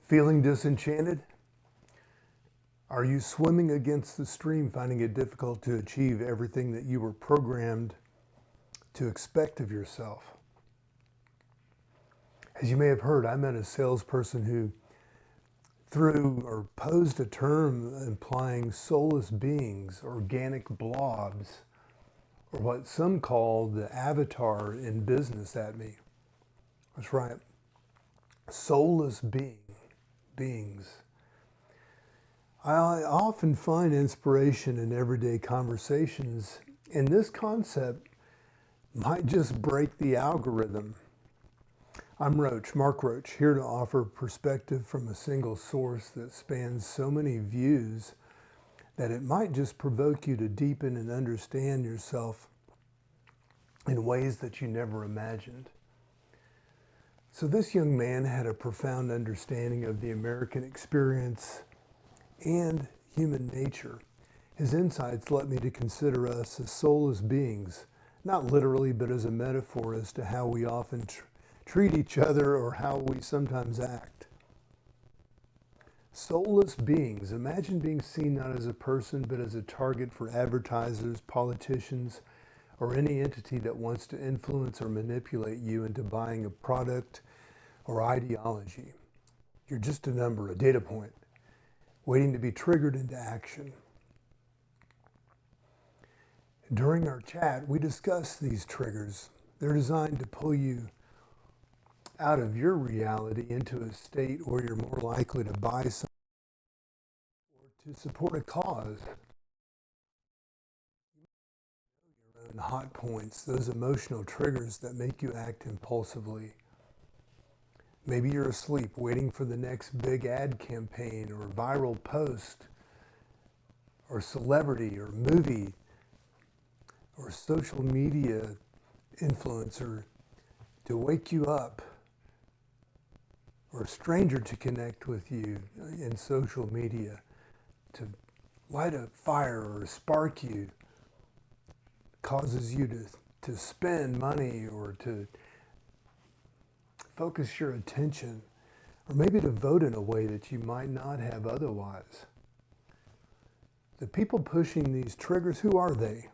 Feeling disenchanted? Are you swimming against the stream, finding it difficult to achieve everything that you were programmed to expect of yourself? As you may have heard, I met a salesperson who threw or posed a term implying soulless beings, organic blobs, or what some call the avatar in business at me. That's right. Soulless beings. I often find inspiration in everyday conversations, and this concept might just break the algorithm. I'm Mark Roach, here to offer perspective from a single source that spans so many views that it might just provoke you to deepen and understand yourself in ways that you never imagined. So this young man had a profound understanding of the American experience and human nature. His insights led me to consider us as soulless beings, not literally, but as a metaphor as to how we often treat each other or how we sometimes act. Soulless beings. Imagine being seen not as a person, but as a target for advertisers, politicians, or any entity that wants to influence or manipulate you into buying a product or ideology. You're just a number, a data point, waiting to be triggered into action. During our chat, we discussed these triggers. They're designed to pull you out of your reality into a state where you're more likely to buy something or to support a cause. Your own hot points, those emotional triggers that make you act impulsively. Maybe you're asleep waiting for the next big ad campaign or viral post or celebrity or movie or social media influencer to wake you up, or a stranger to connect with you in social media, to light a fire or spark you, causes you to spend money or to focus your attention, or maybe to vote in a way that you might not have otherwise. The people pushing these triggers, who are they?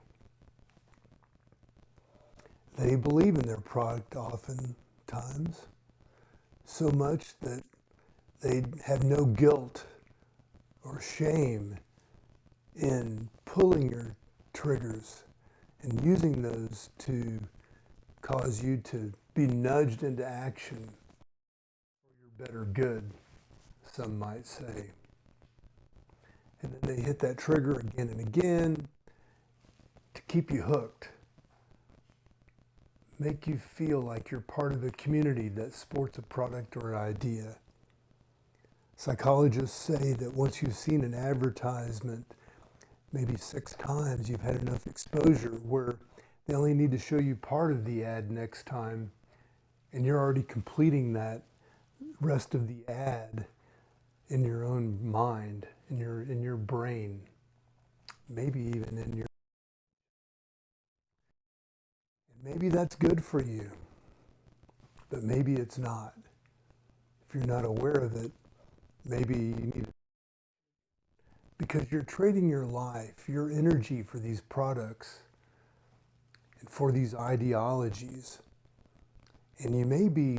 They believe in their product oftentimes, so much that they have no guilt or shame in pulling your triggers and using those to cause you to be nudged into action for your better good, some might say. And then they hit that trigger again and again to keep you hooked. Make you feel like you're part of a community that sports a product or idea. Psychologists say that once you've seen an advertisement maybe 6 times, you've had enough exposure where they only need to show you part of the ad next time, and you're already completing that rest of the ad in your own mind, in your brain, maybe even in your... Maybe that's good for you, but maybe it's not. If you're not aware of it, maybe you need to, because you're trading your life, your energy for these products and for these ideologies. And you may be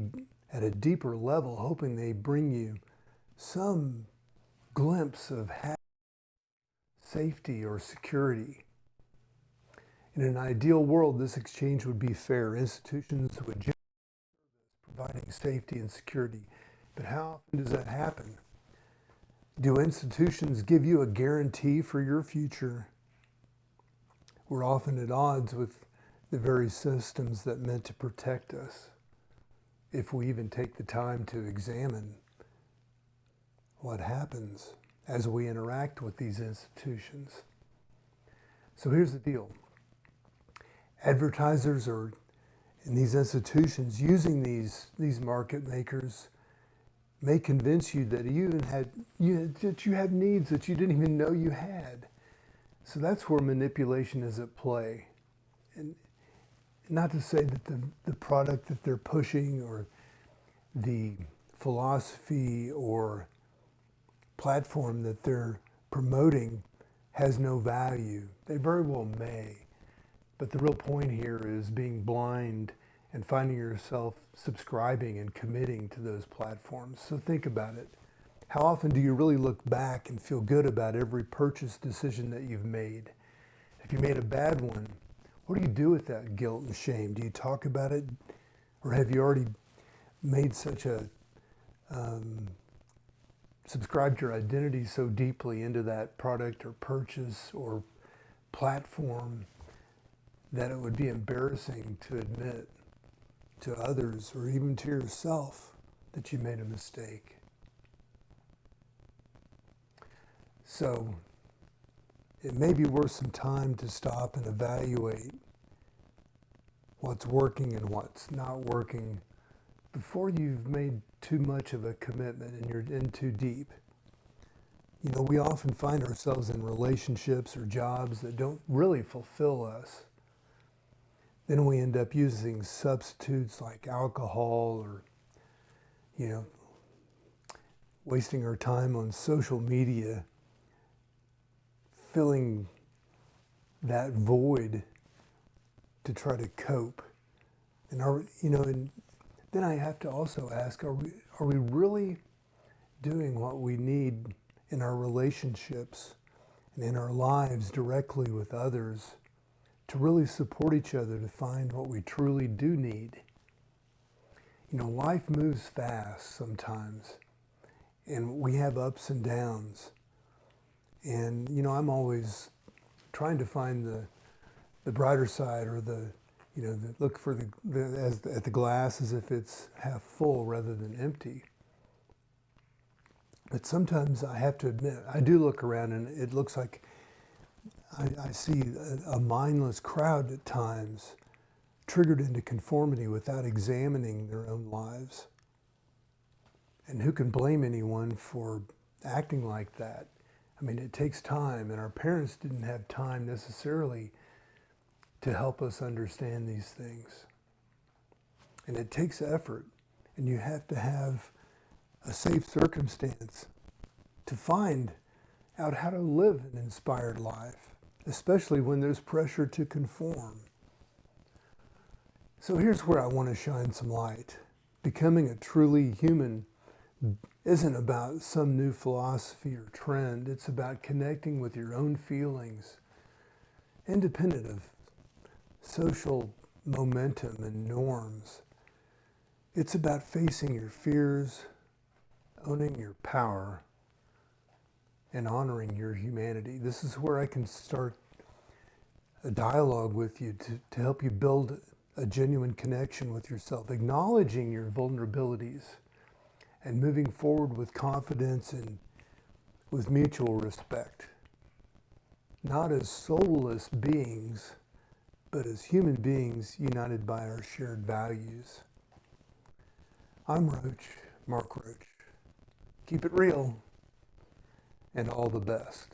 at a deeper level hoping they bring you some glimpse of safety or security. In an ideal world, this exchange would be fair. Institutions would generate providing safety and security. But how often does that happen? Do institutions give you a guarantee for your future? We're often at odds with the very systems that meant to protect us, if we even take the time to examine what happens as we interact with these institutions. So here's the deal. Advertisers are in these institutions using these market makers may convince you that that you have needs that you didn't even know you had. So that's where manipulation is at play. And not to say that the product that they're pushing or the philosophy or platform that they're promoting has no value. They very well may. But the real point here is being blind and finding yourself subscribing and committing to those platforms. So think about it. How often do you really look back and feel good about every purchase decision that you've made? If you made a bad one, what do you do with that guilt and shame? Do you talk about it? Or have you already made such a, subscribed your identity so deeply into that product or purchase or platform that it would be embarrassing to admit to others or even to yourself that you made a mistake? So it may be worth some time to stop and evaluate what's working and what's not working before you've made too much of a commitment and you're in too deep. You know, we often find ourselves in relationships or jobs that don't really fulfill us. Then we end up using substitutes like alcohol or, you know, wasting our time on social media, filling that void to try to cope. And and then I have to also ask, are we really doing what we need in our relationships and in our lives directly with others to really support each other to find what we truly do need? You know, life moves fast sometimes, and we have ups and downs. And, you know, I'm always trying to find the brighter side, or look for at the glass as if it's half full rather than empty. But sometimes I have to admit, I do look around and it looks like I see a mindless crowd at times, triggered into conformity without examining their own lives. And who can blame anyone for acting like that? I mean, it takes time, and our parents didn't have time necessarily to help us understand these things. And it takes effort, and you have to have a safe circumstance to find out how to live an inspired life, especially when there's pressure to conform. So here's where I want to shine some light. Becoming a truly human isn't about some new philosophy or trend. It's about connecting with your own feelings, independent of social momentum and norms. It's about facing your fears, owning your power, and honoring your humanity. This is where I can start a dialogue with you to help you build a genuine connection with yourself, acknowledging your vulnerabilities and moving forward with confidence and with mutual respect. Not as soulless beings, but as human beings united by our shared values. I'm Roach, Mark Roach. Keep it real, and all the best.